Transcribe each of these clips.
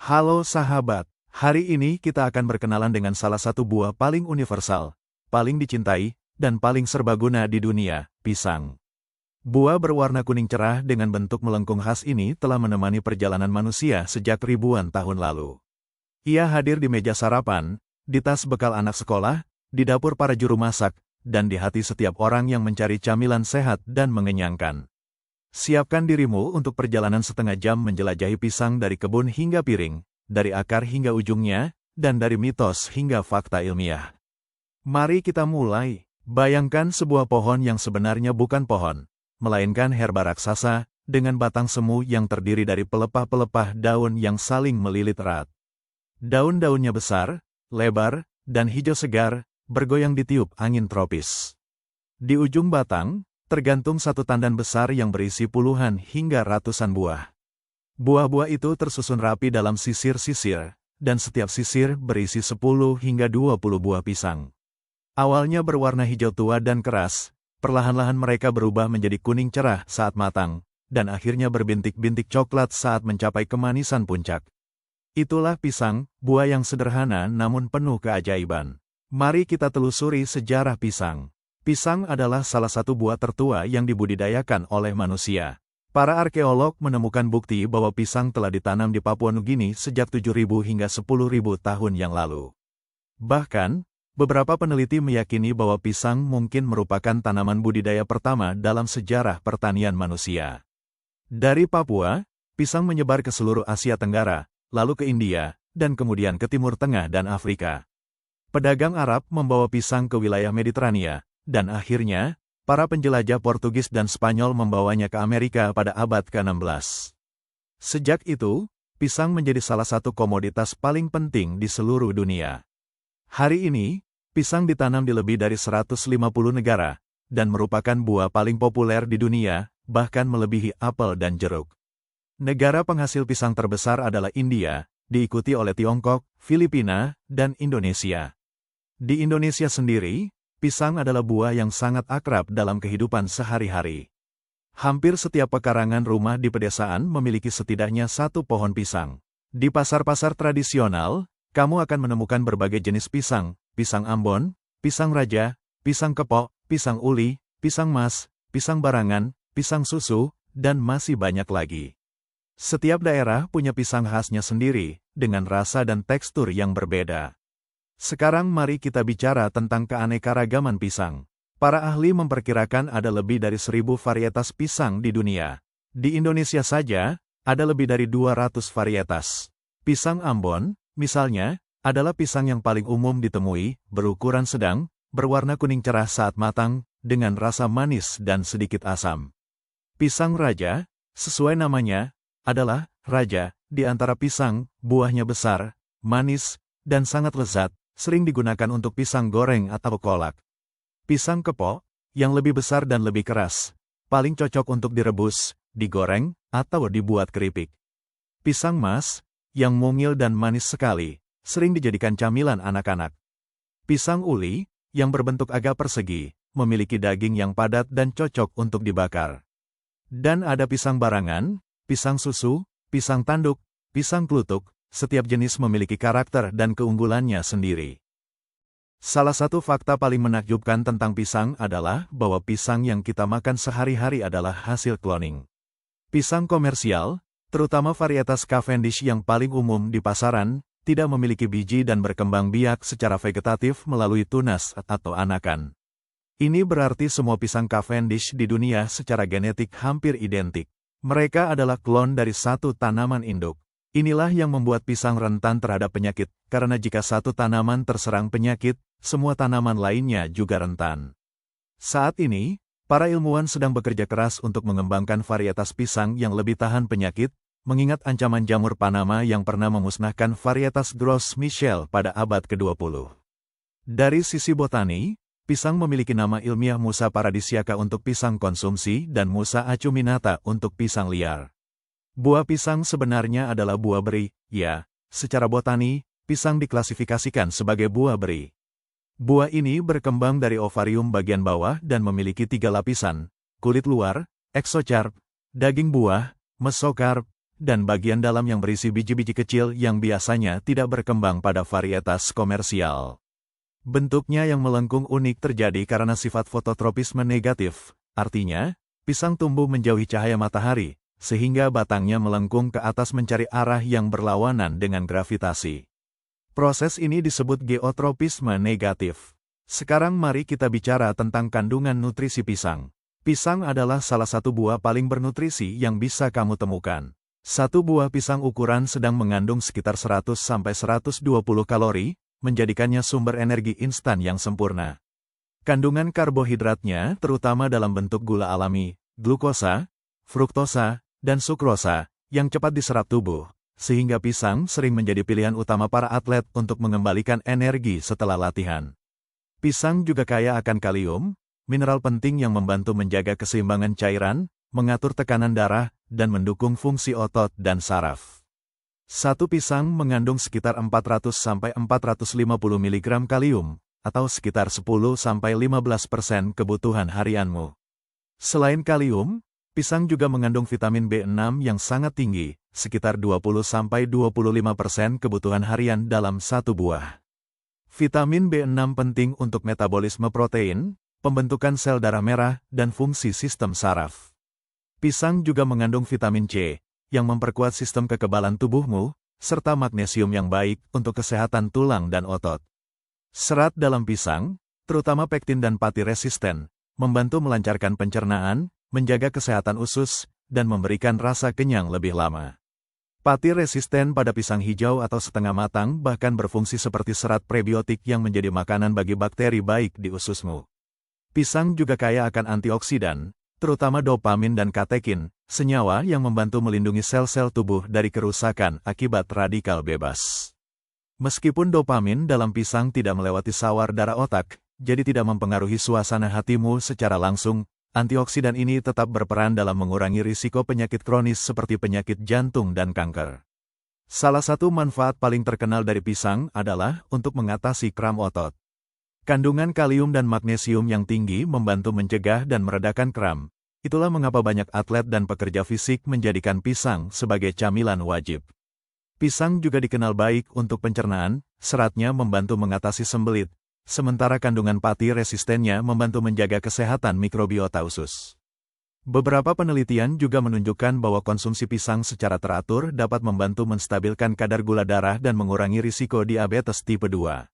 Halo sahabat, hari ini kita akan berkenalan dengan salah satu buah paling universal, paling dicintai, dan paling serbaguna di dunia, pisang. Buah berwarna kuning cerah dengan bentuk melengkung khas ini telah menemani perjalanan manusia sejak ribuan tahun lalu. Ia hadir di meja sarapan, di tas bekal anak sekolah, di dapur para juru masak, dan di hati setiap orang yang mencari camilan sehat dan mengenyangkan. Siapkan dirimu untuk perjalanan setengah jam menjelajahi pisang dari kebun hingga piring, dari akar hingga ujungnya, dan dari mitos hingga fakta ilmiah. Mari kita mulai. Bayangkan sebuah pohon yang sebenarnya bukan pohon, melainkan herba raksasa, dengan batang semu yang terdiri dari pelepah-pelepah daun yang saling melilit erat. Daun-daunnya besar, lebar, dan hijau segar, bergoyang ditiup angin tropis. Di ujung batang, tergantung satu tandan besar yang berisi puluhan hingga ratusan buah. Buah-buah itu tersusun rapi dalam sisir-sisir, dan setiap sisir berisi 10 hingga 20 buah pisang. Awalnya berwarna hijau tua dan keras, perlahan-lahan mereka berubah menjadi kuning cerah saat matang, dan akhirnya berbintik-bintik coklat saat mencapai kemanisan puncak. Itulah pisang, buah yang sederhana namun penuh keajaiban. Mari kita telusuri sejarah pisang. Pisang adalah salah satu buah tertua yang dibudidayakan oleh manusia. Para arkeolog menemukan bukti bahwa pisang telah ditanam di Papua Nugini sejak 7.000 hingga 10.000 tahun yang lalu. Bahkan, beberapa peneliti meyakini bahwa pisang mungkin merupakan tanaman budidaya pertama dalam sejarah pertanian manusia. Dari Papua, pisang menyebar ke seluruh Asia Tenggara, lalu ke India, dan kemudian ke Timur Tengah dan Afrika. Pedagang Arab membawa pisang ke wilayah Mediterania, dan akhirnya, para penjelajah Portugis dan Spanyol membawanya ke Amerika pada abad ke-16. Sejak itu, pisang menjadi salah satu komoditas paling penting di seluruh dunia. Hari ini, pisang ditanam di lebih dari 150 negara, dan merupakan buah paling populer di dunia, bahkan melebihi apel dan jeruk. Negara penghasil pisang terbesar adalah India, diikuti oleh Tiongkok, Filipina, dan Indonesia. Di Indonesia sendiri, pisang adalah buah yang sangat akrab dalam kehidupan sehari-hari. Hampir setiap pekarangan rumah di pedesaan memiliki setidaknya satu pohon pisang. Di pasar-pasar tradisional, kamu akan menemukan berbagai jenis pisang, pisang Ambon, pisang raja, pisang kepok, pisang uli, pisang mas, pisang barangan, pisang susu, dan masih banyak lagi. Setiap daerah punya pisang khasnya sendiri, dengan rasa dan tekstur yang berbeda. Sekarang mari kita bicara tentang keanekaragaman pisang. Para ahli memperkirakan ada lebih dari 1.000 varietas pisang di dunia. Di Indonesia saja, ada lebih dari 200 varietas. Pisang Ambon, misalnya, adalah pisang yang paling umum ditemui, berukuran sedang, berwarna kuning cerah saat matang, dengan rasa manis dan sedikit asam. Pisang raja, sesuai namanya, adalah raja, di antara pisang, buahnya besar, manis, dan sangat lezat, sering digunakan untuk pisang goreng atau kolak. Pisang kepok, yang lebih besar dan lebih keras, paling cocok untuk direbus, digoreng, atau dibuat keripik. Pisang mas, yang mungil dan manis sekali, sering dijadikan camilan anak-anak. Pisang uli, yang berbentuk agak persegi, memiliki daging yang padat dan cocok untuk dibakar. Dan ada pisang barangan, pisang susu, pisang tanduk, pisang klutuk, setiap jenis memiliki karakter dan keunggulannya sendiri. Salah satu fakta paling menakjubkan tentang pisang adalah bahwa pisang yang kita makan sehari-hari adalah hasil cloning. Pisang komersial, terutama varietas Cavendish yang paling umum di pasaran, tidak memiliki biji dan berkembang biak secara vegetatif melalui tunas atau anakan. Ini berarti semua pisang Cavendish di dunia secara genetik hampir identik. Mereka adalah klon dari satu tanaman induk. Inilah yang membuat pisang rentan terhadap penyakit, karena jika satu tanaman terserang penyakit, semua tanaman lainnya juga rentan. Saat ini, para ilmuwan sedang bekerja keras untuk mengembangkan varietas pisang yang lebih tahan penyakit, mengingat ancaman jamur Panama yang pernah memusnahkan varietas Gros Michel pada abad ke-20. Dari sisi botani, pisang memiliki nama ilmiah Musa paradisiaca untuk pisang konsumsi dan Musa acuminata untuk pisang liar. Buah pisang sebenarnya adalah buah beri, ya, secara botani, pisang diklasifikasikan sebagai buah beri. Buah ini berkembang dari ovarium bagian bawah dan memiliki 3 lapisan, kulit luar, eksokarp, daging buah, mesokarp, dan bagian dalam yang berisi biji-biji kecil yang biasanya tidak berkembang pada varietas komersial. Bentuknya yang melengkung unik terjadi karena sifat fototropisme negatif, artinya, pisang tumbuh menjauhi cahaya matahari, sehingga batangnya melengkung ke atas mencari arah yang berlawanan dengan gravitasi. Proses ini disebut geotropisme negatif. Sekarang mari kita bicara tentang kandungan nutrisi pisang. Pisang adalah salah satu buah paling bernutrisi yang bisa kamu temukan. Satu buah pisang ukuran sedang mengandung sekitar 100–120 kalori, menjadikannya sumber energi instan yang sempurna. Kandungan karbohidratnya, terutama dalam bentuk gula alami, glukosa, fruktosa, dan sukrosa, yang cepat diserap tubuh, sehingga pisang sering menjadi pilihan utama para atlet untuk mengembalikan energi setelah latihan. Pisang juga kaya akan kalium, mineral penting yang membantu menjaga keseimbangan cairan, mengatur tekanan darah, dan mendukung fungsi otot dan saraf. Satu pisang mengandung sekitar 400–450 mg kalium, atau sekitar 10–15% kebutuhan harianmu. Selain kalium, pisang juga mengandung vitamin B6 yang sangat tinggi, sekitar 20–25% kebutuhan harian dalam satu buah. Vitamin B6 penting untuk metabolisme protein, pembentukan sel darah merah, dan fungsi sistem saraf. Pisang juga mengandung vitamin C, yang memperkuat sistem kekebalan tubuhmu, serta magnesium yang baik untuk kesehatan tulang dan otot. Serat dalam pisang, terutama pektin dan pati resisten, membantu melancarkan pencernaan, menjaga kesehatan usus, dan memberikan rasa kenyang lebih lama. Pati resisten pada pisang hijau atau setengah matang bahkan berfungsi seperti serat prebiotik yang menjadi makanan bagi bakteri baik di ususmu. Pisang juga kaya akan antioksidan, terutama dopamin dan katekin, senyawa yang membantu melindungi sel-sel tubuh dari kerusakan akibat radikal bebas. Meskipun dopamin dalam pisang tidak melewati sawar darah otak, jadi tidak mempengaruhi suasana hatimu secara langsung, antioksidan ini tetap berperan dalam mengurangi risiko penyakit kronis seperti penyakit jantung dan kanker. Salah satu manfaat paling terkenal dari pisang adalah untuk mengatasi kram otot. Kandungan kalium dan magnesium yang tinggi membantu mencegah dan meredakan kram. Itulah mengapa banyak atlet dan pekerja fisik menjadikan pisang sebagai camilan wajib. Pisang juga dikenal baik untuk pencernaan, seratnya membantu mengatasi sembelit, sementara kandungan pati resistennya membantu menjaga kesehatan mikrobiota usus. Beberapa penelitian juga menunjukkan bahwa konsumsi pisang secara teratur dapat membantu menstabilkan kadar gula darah dan mengurangi risiko diabetes tipe 2.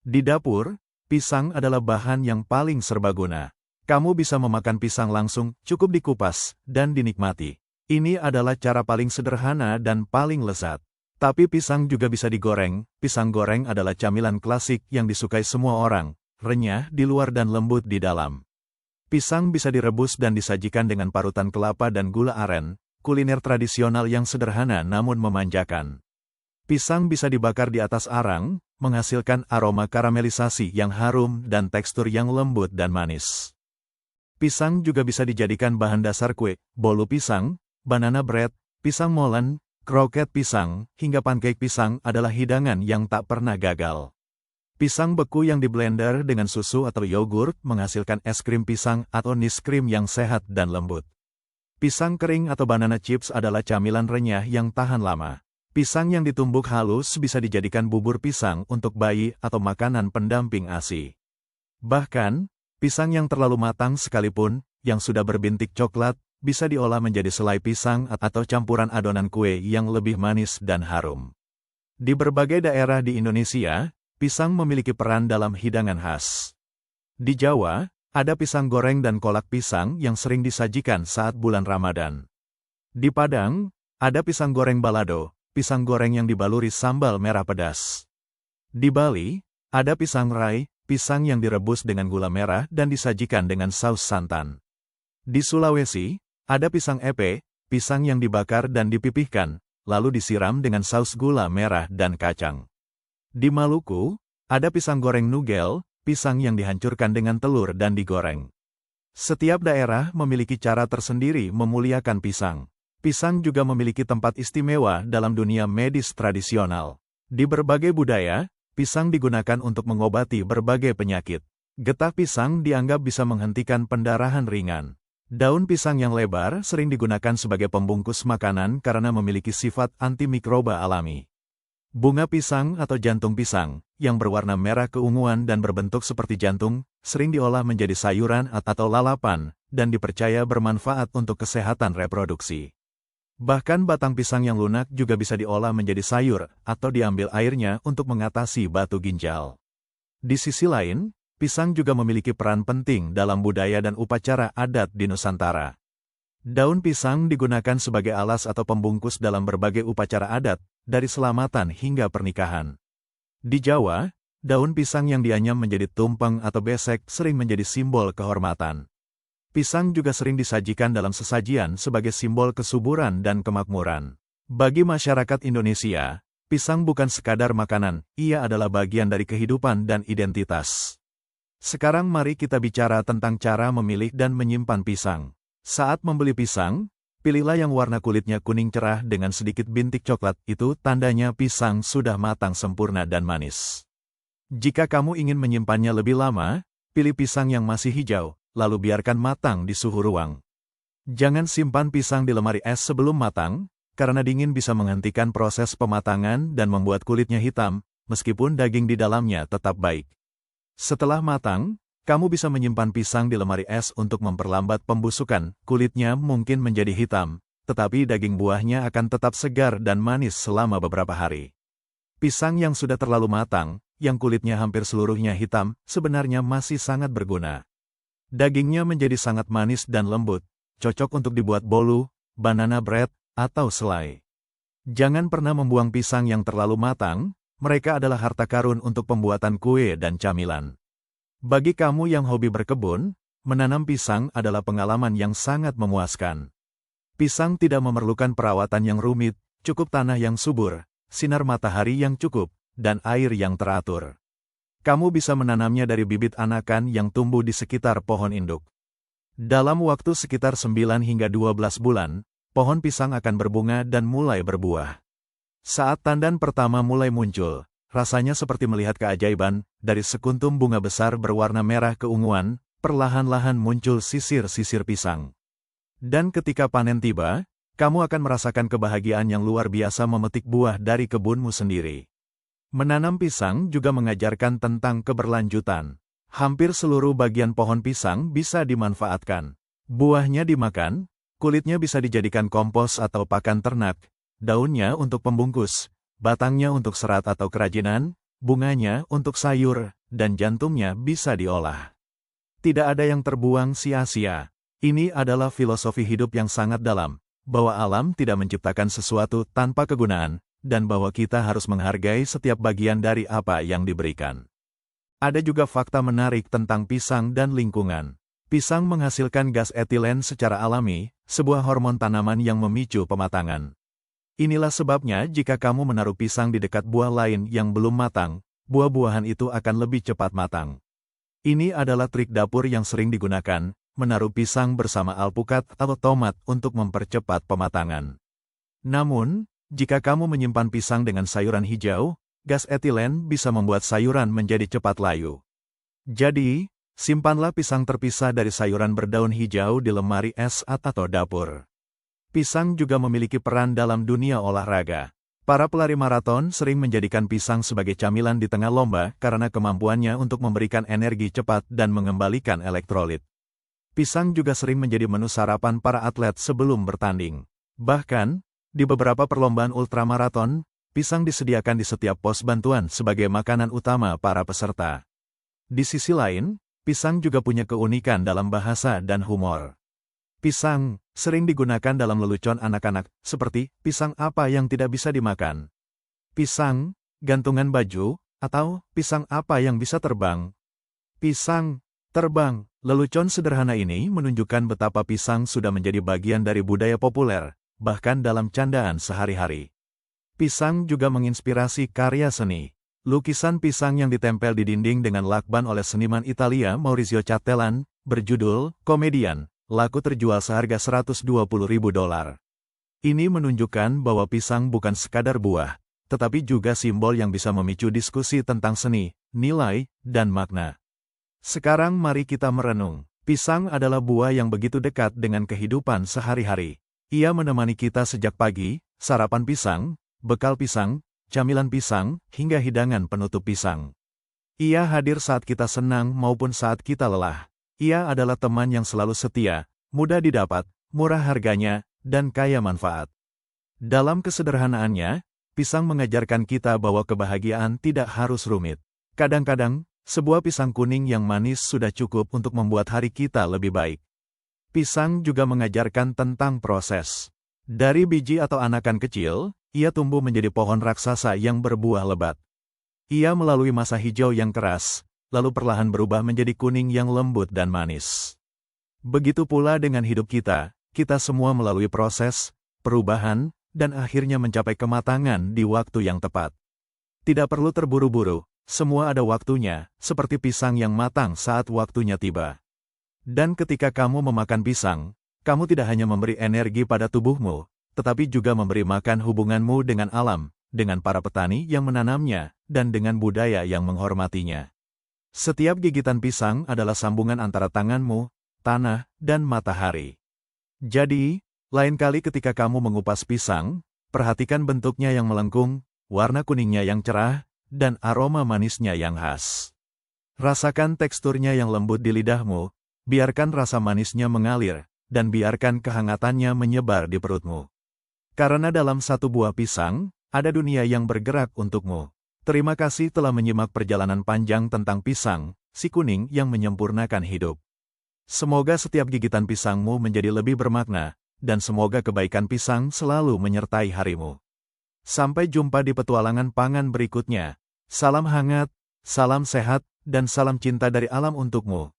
Di dapur, pisang adalah bahan yang paling serbaguna. Kamu bisa memakan pisang langsung, cukup dikupas, dan dinikmati. Ini adalah cara paling sederhana dan paling lezat. Tapi pisang juga bisa digoreng. Pisang goreng adalah camilan klasik yang disukai semua orang, renyah di luar dan lembut di dalam. Pisang bisa direbus dan disajikan dengan parutan kelapa dan gula aren, kuliner tradisional yang sederhana namun memanjakan. Pisang bisa dibakar di atas arang, menghasilkan aroma karamelisasi yang harum dan tekstur yang lembut dan manis. Pisang juga bisa dijadikan bahan dasar kue, bolu pisang, banana bread, pisang molen, kroket pisang, hingga pancake pisang adalah hidangan yang tak pernah gagal. Pisang beku yang diblender dengan susu atau yogurt menghasilkan es krim pisang atau nice cream yang sehat dan lembut. Pisang kering atau banana chips adalah camilan renyah yang tahan lama. Pisang yang ditumbuk halus bisa dijadikan bubur pisang untuk bayi atau makanan pendamping ASI. Bahkan, pisang yang terlalu matang sekalipun, yang sudah berbintik coklat, bisa diolah menjadi selai pisang atau campuran adonan kue yang lebih manis dan harum. Di berbagai daerah di Indonesia, pisang memiliki peran dalam hidangan khas. Di Jawa, ada pisang goreng dan kolak pisang yang sering disajikan saat bulan Ramadan. Di Padang, ada pisang goreng balado, pisang goreng yang dibaluri sambal merah pedas. Di Bali, ada pisang rai, pisang yang direbus dengan gula merah dan disajikan dengan saus santan. Di Sulawesi, ada pisang epe, pisang yang dibakar dan dipipihkan, lalu disiram dengan saus gula merah dan kacang. Di Maluku, ada pisang goreng nugel, pisang yang dihancurkan dengan telur dan digoreng. Setiap daerah memiliki cara tersendiri memuliakan pisang. Pisang juga memiliki tempat istimewa dalam dunia medis tradisional. Di berbagai budaya, pisang digunakan untuk mengobati berbagai penyakit. Getah pisang dianggap bisa menghentikan pendarahan ringan. Daun pisang yang lebar sering digunakan sebagai pembungkus makanan karena memiliki sifat antimikroba alami. Bunga pisang atau jantung pisang, yang berwarna merah keunguan dan berbentuk seperti jantung, sering diolah menjadi sayuran atau lalapan, dan dipercaya bermanfaat untuk kesehatan reproduksi. Bahkan batang pisang yang lunak juga bisa diolah menjadi sayur, atau diambil airnya untuk mengatasi batu ginjal. Di sisi lain, pisang juga memiliki peran penting dalam budaya dan upacara adat di Nusantara. Daun pisang digunakan sebagai alas atau pembungkus dalam berbagai upacara adat, dari selamatan hingga pernikahan. Di Jawa, daun pisang yang dianyam menjadi tumpeng atau besek sering menjadi simbol kehormatan. Pisang juga sering disajikan dalam sesajian sebagai simbol kesuburan dan kemakmuran. Bagi masyarakat Indonesia, pisang bukan sekadar makanan, ia adalah bagian dari kehidupan dan identitas. Sekarang mari kita bicara tentang cara memilih dan menyimpan pisang. Saat membeli pisang, pilihlah yang warna kulitnya kuning cerah dengan sedikit bintik coklat, itu tandanya pisang sudah matang sempurna dan manis. Jika kamu ingin menyimpannya lebih lama, pilih pisang yang masih hijau, lalu biarkan matang di suhu ruang. Jangan simpan pisang di lemari es sebelum matang, karena dingin bisa menghentikan proses pematangan dan membuat kulitnya hitam, meskipun daging di dalamnya tetap baik. Setelah matang, kamu bisa menyimpan pisang di lemari es untuk memperlambat pembusukan, kulitnya mungkin menjadi hitam, tetapi daging buahnya akan tetap segar dan manis selama beberapa hari. Pisang yang sudah terlalu matang, yang kulitnya hampir seluruhnya hitam, sebenarnya masih sangat berguna. Dagingnya menjadi sangat manis dan lembut, cocok untuk dibuat bolu, banana bread, atau selai. Jangan pernah membuang pisang yang terlalu matang, mereka adalah harta karun untuk pembuatan kue dan camilan. Bagi kamu yang hobi berkebun, menanam pisang adalah pengalaman yang sangat memuaskan. Pisang tidak memerlukan perawatan yang rumit, cukup tanah yang subur, sinar matahari yang cukup, dan air yang teratur. Kamu bisa menanamnya dari bibit anakan yang tumbuh di sekitar pohon induk. Dalam waktu sekitar 9 hingga 12 bulan, pohon pisang akan berbunga dan mulai berbuah. Saat tandan pertama mulai muncul, rasanya seperti melihat keajaiban, dari sekuntum bunga besar berwarna merah keunguan, perlahan-lahan muncul sisir-sisir pisang. Dan ketika panen tiba, kamu akan merasakan kebahagiaan yang luar biasa memetik buah dari kebunmu sendiri. Menanam pisang juga mengajarkan tentang keberlanjutan. Hampir seluruh bagian pohon pisang bisa dimanfaatkan. Buahnya dimakan, kulitnya bisa dijadikan kompos atau pakan ternak, daunnya untuk pembungkus, batangnya untuk serat atau kerajinan, bunganya untuk sayur, dan jantungnya bisa diolah. Tidak ada yang terbuang sia-sia. Ini adalah filosofi hidup yang sangat dalam, bahwa alam tidak menciptakan sesuatu tanpa kegunaan, dan bahwa kita harus menghargai setiap bagian dari apa yang diberikan. Ada juga fakta menarik tentang pisang dan lingkungan. Pisang menghasilkan gas etilen secara alami, sebuah hormon tanaman yang memicu pematangan. Inilah sebabnya jika kamu menaruh pisang di dekat buah lain yang belum matang, buah-buahan itu akan lebih cepat matang. Ini adalah trik dapur yang sering digunakan, menaruh pisang bersama alpukat atau tomat untuk mempercepat pematangan. Namun, jika kamu menyimpan pisang dengan sayuran hijau, gas etilen bisa membuat sayuran menjadi cepat layu. Jadi, simpanlah pisang terpisah dari sayuran berdaun hijau di lemari es atau dapur. Pisang juga memiliki peran dalam dunia olahraga. Para pelari maraton sering menjadikan pisang sebagai camilan di tengah lomba karena kemampuannya untuk memberikan energi cepat dan mengembalikan elektrolit. Pisang juga sering menjadi menu sarapan para atlet sebelum bertanding. Bahkan, di beberapa perlombaan ultramaraton, pisang disediakan di setiap pos bantuan sebagai makanan utama para peserta. Di sisi lain, pisang juga punya keunikan dalam bahasa dan humor. Pisang sering digunakan dalam lelucon anak-anak, seperti pisang apa yang tidak bisa dimakan, pisang gantungan baju, atau pisang apa yang bisa terbang. Pisang terbang. Lelucon sederhana ini menunjukkan betapa pisang sudah menjadi bagian dari budaya populer, bahkan dalam candaan sehari-hari. Pisang juga menginspirasi karya seni. Lukisan pisang yang ditempel di dinding dengan lakban oleh seniman Italia Maurizio Cattelan, berjudul Komedian, laku terjual seharga $120.000. Ini menunjukkan bahwa pisang bukan sekadar buah, tetapi juga simbol yang bisa memicu diskusi tentang seni, nilai, dan makna. Sekarang mari kita merenung, Pisang adalah buah yang begitu dekat dengan kehidupan sehari-hari. Ia menemani kita sejak pagi, sarapan pisang, bekal pisang, camilan pisang, hingga hidangan penutup pisang. Ia hadir saat kita senang maupun saat kita lelah. Ia adalah teman yang selalu setia, mudah didapat, murah harganya, dan kaya manfaat. Dalam kesederhanaannya, pisang mengajarkan kita bahwa kebahagiaan tidak harus rumit. Kadang-kadang, sebuah pisang kuning yang manis sudah cukup untuk membuat hari kita lebih baik. Pisang juga mengajarkan tentang proses. Dari biji atau anakan kecil, ia tumbuh menjadi pohon raksasa yang berbuah lebat. Ia melalui masa hijau yang keras, lalu perlahan berubah menjadi kuning yang lembut dan manis. Begitu pula dengan hidup kita semua melalui proses, perubahan, dan akhirnya mencapai kematangan di waktu yang tepat. Tidak perlu terburu-buru, semua ada waktunya, seperti pisang yang matang saat waktunya tiba. Dan ketika kamu memakan pisang, kamu tidak hanya memberi energi pada tubuhmu, tetapi juga memberi makan hubunganmu dengan alam, dengan para petani yang menanamnya, dan dengan budaya yang menghormatinya. Setiap gigitan pisang adalah sambungan antara tanganmu, tanah, dan matahari. Jadi, lain kali ketika kamu mengupas pisang, perhatikan bentuknya yang melengkung, warna kuningnya yang cerah, dan aroma manisnya yang khas. Rasakan teksturnya yang lembut di lidahmu, biarkan rasa manisnya mengalir, dan biarkan kehangatannya menyebar di perutmu. Karena dalam satu buah pisang, ada dunia yang bergerak untukmu. Terima kasih telah menyimak perjalanan panjang tentang pisang, si kuning yang menyempurnakan hidup. Semoga setiap gigitan pisangmu menjadi lebih bermakna, dan semoga kebaikan pisang selalu menyertai harimu. Sampai jumpa di petualangan pangan berikutnya. Salam hangat, salam sehat, dan salam cinta dari alam untukmu.